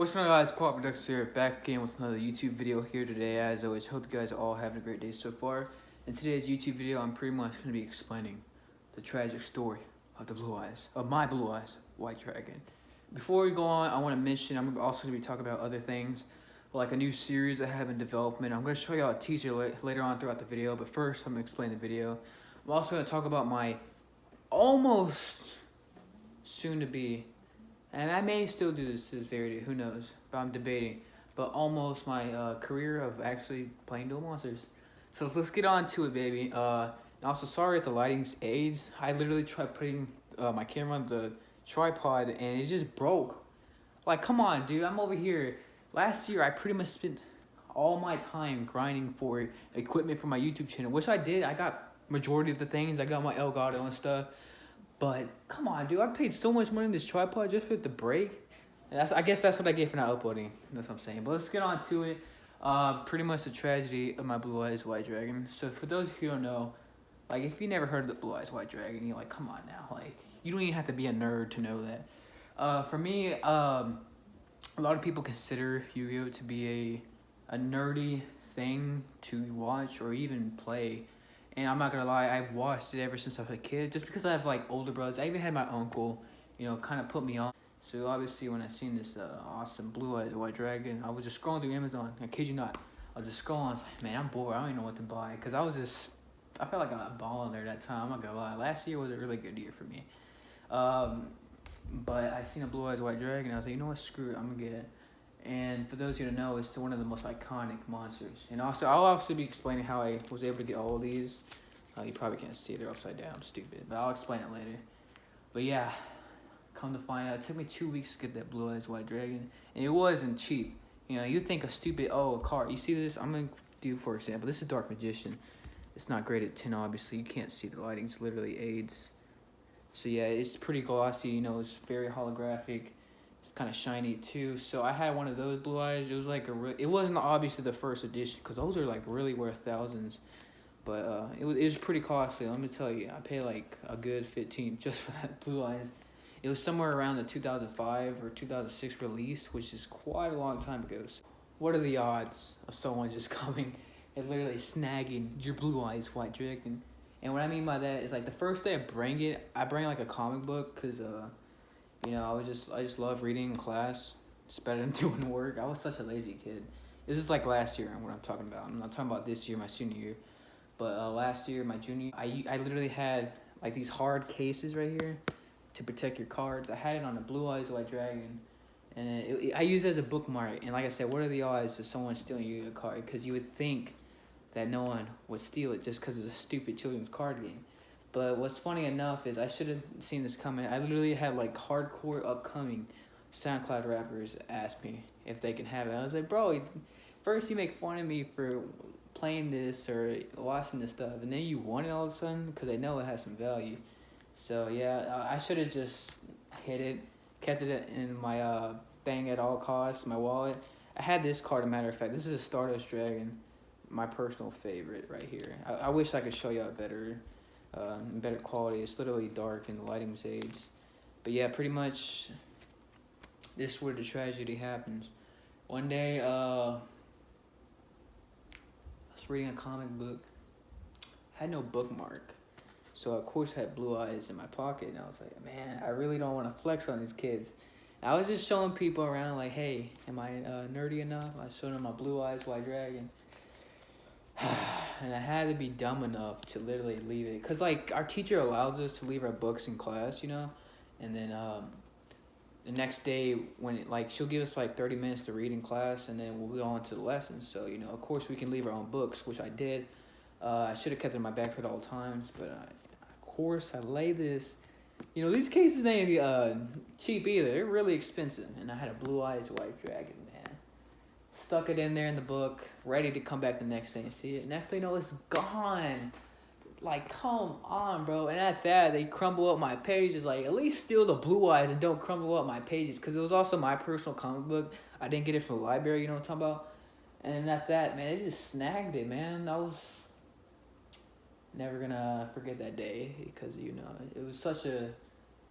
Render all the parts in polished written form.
What's going on, guys? Quad Products here, back again with another YouTube video here today. As always, hope you guys are all having a great day so far. In today's YouTube video, I'm pretty much going to be explaining the tragic story of my Blue Eyes White Dragon. Before we go on, I want to mention I'm also going to be talking about other things, like a new series I have in development. I'm going to show y'all a teaser later on throughout the video, but first I'm going to explain the video. I'm also going to talk about my almost soon to be, and I may still do this very day, who knows, but I'm debating, but almost my career of actually playing Duel Monsters. So let's get on to it, baby. And also, sorry if the lighting's aids. I literally tried putting my camera on the tripod and it just broke. Like, come on, dude, I'm over here. Last year, I pretty much spent all my time grinding for equipment for my YouTube channel, which I did. I got majority of the things. I got my Elgato and stuff. But come on, dude, I paid so much money in this tripod just for it to break. And I guess that's what I get for not uploading. That's what I'm saying. But let's get on to it. Pretty much the tragedy of my Blue Eyes White Dragon. So for those who don't know, like if you never heard of the Blue Eyes White Dragon, you're like, come on now, like you don't even have to be a nerd to know that. For me, a lot of people consider Yu-Gi-Oh to be a nerdy thing to watch or even play. And I'm not gonna lie, I've watched it ever since I was a kid. Just because I have like older brothers, I even had my uncle, kind of put me on. So obviously, when I seen this awesome Blue Eyes White Dragon, I was just scrolling through Amazon. I kid you not, I was just scrolling. I was like, man, I'm bored. I don't even know what to buy. Cause I felt like I was balling there that time. I'm not gonna lie. Last year was a really good year for me. But I seen a Blue Eyes White Dragon. I was like, you know what? Screw it. I'm gonna get it. And for those of you who know, it's one of the most iconic monsters. And also, I'll also be explaining how I was able to get all of these. You probably can't see, they're upside down, stupid. But I'll explain it later. But yeah, come to find out, it took me 2 weeks to get that Blue Eyes White Dragon. And it wasn't cheap. You think a stupid, a card. You see this? I'm going to do, for example, this is Dark Magician. It's not great at 10, obviously. You can't see the lighting. It's literally aids. So yeah, it's pretty glossy. It's very holographic. Kind of shiny too. So I had one of those Blue Eyes. It was like it wasn't obviously the first edition because those are like really worth thousands, but it was pretty costly. Let me tell you, I paid like a good 15 just for that Blue Eyes. It was somewhere around the 2005 or 2006 release, which is quite a long time ago. So what are the odds of someone just coming and literally snagging your Blue Eyes White Dragon? And what I mean by that is like the first day I bring like a comic book because I just love reading in class. It's better than doing work. I was such a lazy kid. This is like last year what I'm talking about. I'm not talking about this year, my senior year. But last year, my junior year, I literally had like these hard cases right here to protect your cards. I had it on a Blue Eyes White Dragon. And I use it as a bookmark. And like I said, what are the odds of someone stealing you a card? Because you would think that no one would steal it just because it's a stupid children's card game. But what's funny enough is I should have seen this coming. I literally had like hardcore upcoming SoundCloud rappers ask me if they can have it. I was like, bro, first you make fun of me for playing this or watching this stuff, and then you want it all of a sudden because I know it has some value. So yeah, I should have just hit it, kept it in my thing at all costs, my wallet. I had this card, a matter of fact. This is a Stardust Dragon, my personal favorite right here. I wish I could show y'all better quality. It's literally dark and the lighting aids. But yeah, pretty much this is where the tragedy happens. One day, I was reading a comic book. Had no bookmark. So of course I had Blue Eyes in my pocket and I was like, man, I really don't want to flex on these kids. I was just showing people around like, hey, am I nerdy enough? I showed them my Blue Eyes White Dragon. And I had to be dumb enough to literally leave it. Because, like, our teacher allows us to leave our books in class, And then the next day, she'll give us, 30 minutes to read in class, and then we'll go on to the lessons. So, of course, we can leave our own books, which I did. I should have kept it in my backpack at all times, but, of course, I lay this. These cases ain't cheap either. They're really expensive. And I had a Blue Eyes White Dragon, man. Stuck it in there in the book, ready to come back the next day and see it. Next thing you know, it's gone. Like, come on, bro. And at that, they crumble up my pages. Like, at least steal the Blue Eyes and don't crumble up my pages. Because it was also my personal comic book. I didn't get it from the library, you know what I'm talking about? And at that, man, they just snagged it, man. I was never going to forget that day. Because, it was such a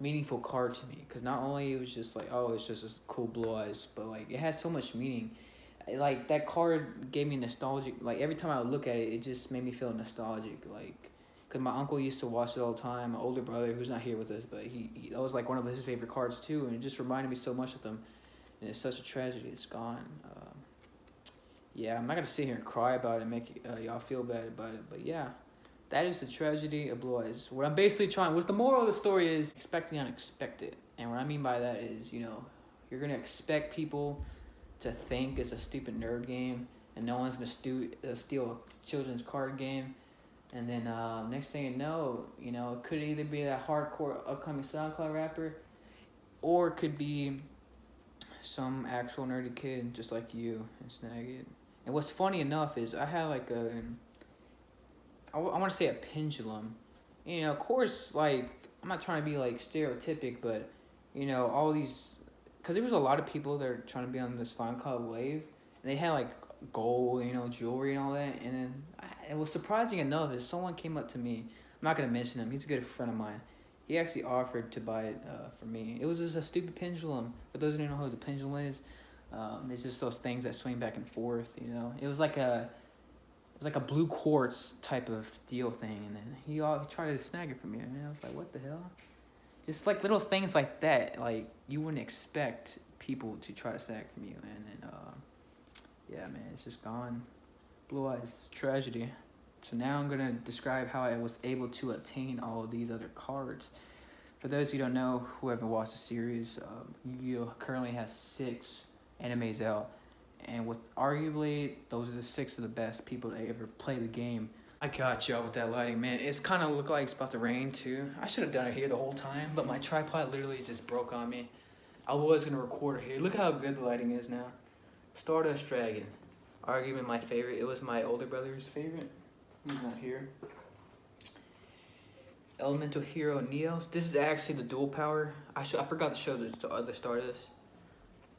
meaningful card to me, because not only it was just like, oh, it's just a cool Blue Eyes, but like it has so much meaning. Like that card gave me nostalgic. Like every time I would look at it, it just made me feel nostalgic. Like, cause my uncle used to watch it all the time. My older brother, who's not here with us, but he that was like one of his favorite cards too, and it just reminded me so much of them. And it's such a tragedy. It's gone. Yeah, I'm not gonna sit here and cry about it and make y'all feel bad about it, but yeah, that is the tragedy of Blue Eyes. What I'm basically trying, what the moral of the story is, expecting unexpected. And what I mean by that is, you know, you're gonna expect people to think it's a stupid nerd game, and no one's gonna steal a children's card game. And then next thing you know, it could either be that hardcore upcoming SoundCloud rapper, or it could be some actual nerdy kid just like you and snag it. And what's funny enough is I had like I want to say a pendulum. You know, of course, like, I'm not trying to be like stereotypic, but you know, all these, because there was a lot of people that are trying to be on the SoundCloud wave, and they had like gold, you know, jewelry and all that. And then it was surprising enough is someone came up to me. I'm not gonna mention him. He's a good friend of mine. He actually offered to buy it for me. It was just a stupid pendulum. For those who don't know what the pendulum is, it's just those things that swing back and forth. You know, it was like a blue quartz type of deal thing, and then he tried to snag it from me, and I was like, what the hell? Just like little things like that, like you wouldn't expect people to try to snag from you, and then yeah, man, it's just gone. Blue Eyes, tragedy. So now I'm gonna describe how I was able to obtain all of these other cards. For those who don't know, who haven't watched the series, Yu-Gi-Oh! Currently has 6 animes out. And with arguably, those are the 6 of the best people to ever play the game. I got y'all with that lighting, man. It's kind of look like it's about to rain too. I should have done it here the whole time, but my tripod literally just broke on me. I was gonna record it here. Look how good the lighting is now. Stardust Dragon, arguably my favorite. It was my older brother's favorite. He's not here. Elemental Hero Neos. This is actually the dual power. I forgot to show the other Stardust.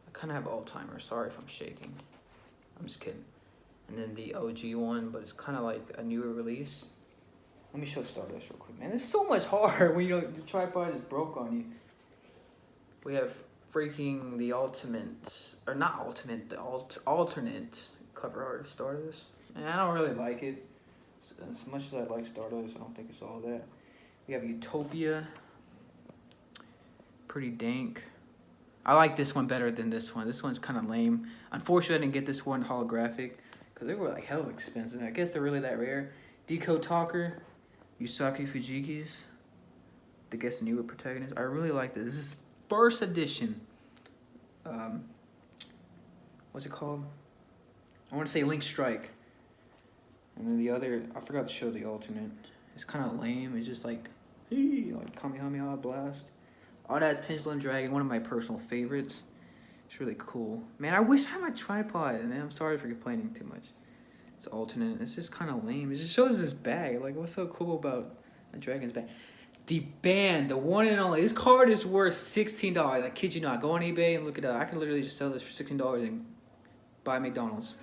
I kind of have Alzheimer's. Sorry if I'm shaking. I'm just kidding. And then the OG one, but it's kind of like a newer release. Let me show Stardust real quick, man. It's so much hard when the tripod is broke on you. We have freaking the ultimate, or not ultimate, the alternate cover art of Stardust. And I don't really like it. As much as I like Stardust, I don't think it's all that. We have Utopia. Pretty dank. I like this one better than this one. This one's kind of lame. Unfortunately, I didn't get this one holographic because they were like hell expensive. I guess they're really that rare. Decode Talker, Yusaki Fujikis. I guess newer protagonist. I really like this. This is first edition. What's it called? I want to say Link Strike. And then the other, I forgot to show the alternate. It's kind of lame. It's just like, hey, like Kamehameha Blast. Oh, that's Pendulum Dragon, one of my personal favorites. It's really cool. Man, I wish I had my tripod, man. I'm sorry for complaining too much. It's alternate. It's just kind of lame. It just shows his bag. Like, what's so cool about a dragon's bag? The band, the one and only. This card is worth $16. I kid you not. Go on eBay and look it up. I can literally just sell this for $16 and buy McDonald's.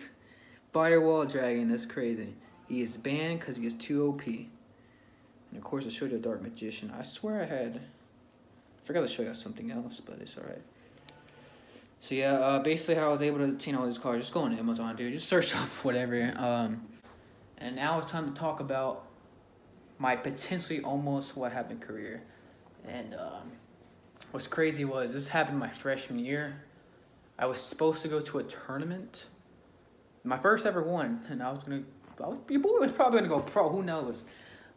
Firewall Dragon. That's crazy. He is banned because he is too OP. And of course, I showed you a Dark Magician. I swear I forgot to show you something else, but it's alright. So yeah, basically how I was able to obtain all these cards, just go on Amazon, dude. Just search up whatever. And now it's time to talk about my potentially almost what happened career. And what's crazy was this happened my freshman year. I was supposed to go to a tournament, my first ever one, and your boy was probably gonna go pro. Who knows?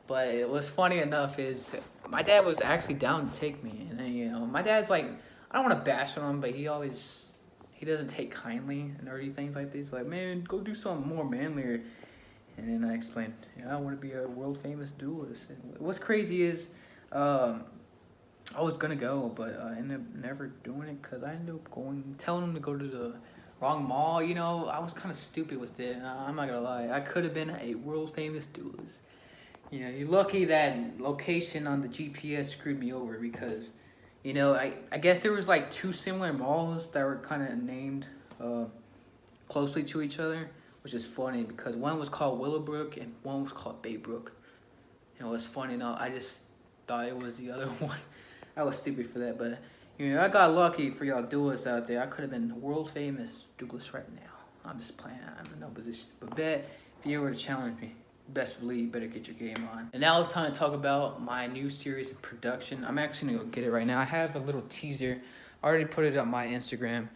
But what's funny enough is my dad was actually down to take me, and then, my dad's like, I don't want to bash on him, but he doesn't take kindly nerdy things like this. Like, man, go do something more manlier. And then I explained, I want to be a world famous duelist. And what's crazy is, I was gonna go, but I ended up never doing it because I ended up telling him to go to the wrong mall. I was kind of stupid with it. I'm not gonna lie, I could have been a world famous duelist. You're lucky that location on the GPS screwed me over because, I guess there was like 2 similar malls that were kind of named closely to each other, which is funny because one was called Willowbrook and one was called Baybrook. It's funny enough, I just thought it was the other one. I was stupid for that, but you know, I got lucky for y'all duelists out there. I could have been world famous duelist right now. I'm just playing. I'm in no position. But bet if you were to challenge me, best believe you better get your game on. And now it's time to talk about my new series in production. I'm actually gonna go get it right now. I have a little teaser. I already put it on my Instagram.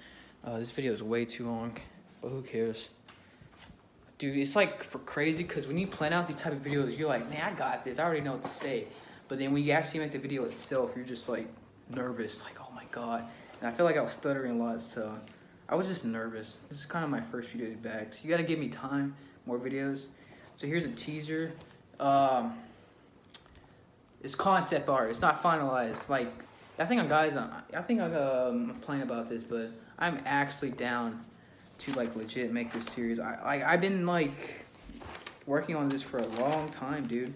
This video is way too long, but who cares? Dude, it's like for crazy because when you plan out these type of videos, you're like, man, I got this. I already know what to say. But then when you actually make the video itself, you're just like nervous, like, oh my God. And I feel like I was stuttering a lot, so I was just nervous. This is kind of my first few days back. So you gotta give me time, more videos. So here's a teaser. It's concept art. It's not finalized. Like, I think I'm playing about this, but I'm actually down to like legit make this series. I've been like working on this for a long time, dude.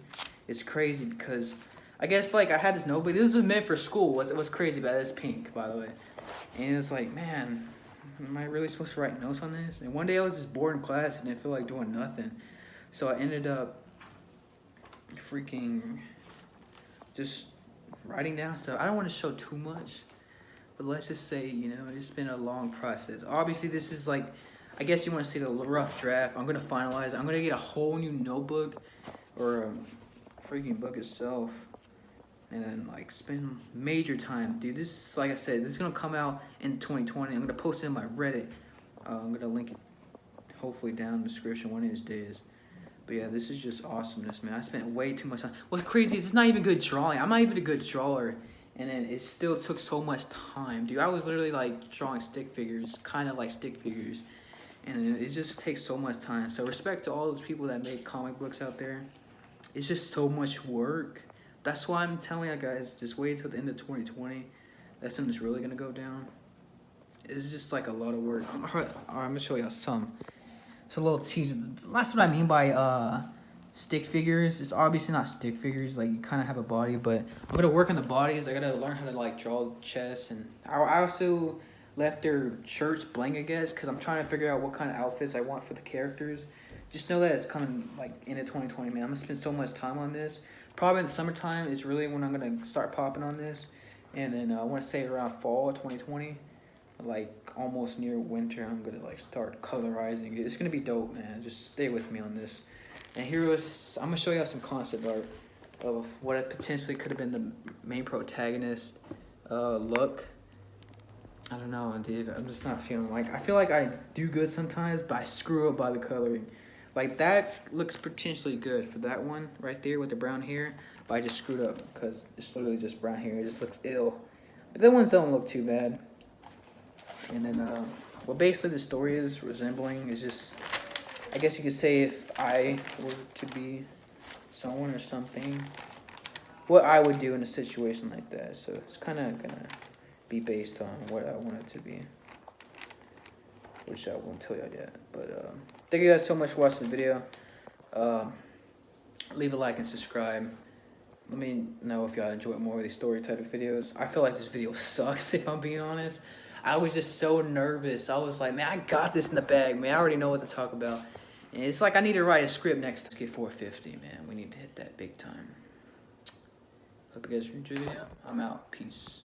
It's crazy because I guess like I had this notebook. This is meant for school. What's crazy about it is pink, by the way. And it's like, man, am I really supposed to write notes on this? And one day I was just bored in class and didn't feel like doing nothing. So I ended up freaking just writing down stuff. I don't want to show too much, but let's just say, you know, it's been a long process. Obviously, this is like, I guess you want to see the rough draft. I'm going to finalize. I'm going to get a whole new notebook or a freaking book itself and then like spend major time. Dude, this is, like I said, this is going to come out in 2020. I'm going to post it in my Reddit. I'm going to link it hopefully down in the description one of these days. But yeah, this is just awesomeness, man. I spent way too much time. What's crazy is it's not even good drawing. I'm not even a good drawer. And then it still took so much time. Dude, I was literally like drawing stick figures, kind of like stick figures. And it just takes so much time. So respect to all those people that make comic books out there. It's just so much work. That's why I'm telling you guys, just wait until the end of 2020. That's when it's really gonna go down. It's just like a lot of work. I'm gonna show y'all some. It's a little teaser. That's what I mean by stick figures. It's obviously not stick figures. Like, you kind of have a body, but I'm gonna work on the bodies. I gotta learn how to like draw chests, and I also left their shirts blank, I guess, because I'm trying to figure out what kind of outfits I want for the characters. Just know that it's coming like into 2020, man. I'm gonna spend so much time on this. Probably in the summertime is really when I'm gonna start popping on this, and then I want to say around fall of 2020. Like almost near winter, I'm gonna like start colorizing it. It's gonna be dope, man. Just stay with me on this. And I'm gonna show you some concept art of what it potentially could have been the main protagonist look. I don't know, dude. I'm just not feeling like, I feel like I do good sometimes, but I screw up by the coloring. Like that looks potentially good for that one right there with the brown hair, but I just screwed up because it's literally just brown hair. It just looks ill. But the ones don't look too bad. And then, what basically the story is resembling is just, I guess you could say if I were to be someone or something, what I would do in a situation like that. So it's kind of going to be based on what I want it to be, which I won't tell you yet. But thank you guys so much for watching the video. Leave a like and subscribe. Let me know if y'all enjoy more of these story type of videos. I feel like this video sucks, if I'm being honest. I was just so nervous. I was like, man, I got this in the bag, man. I already know what to talk about. And it's like I need to write a script next. Let's get 450, man. We need to hit that big time. Hope you guys enjoyed the video. I'm out. Peace.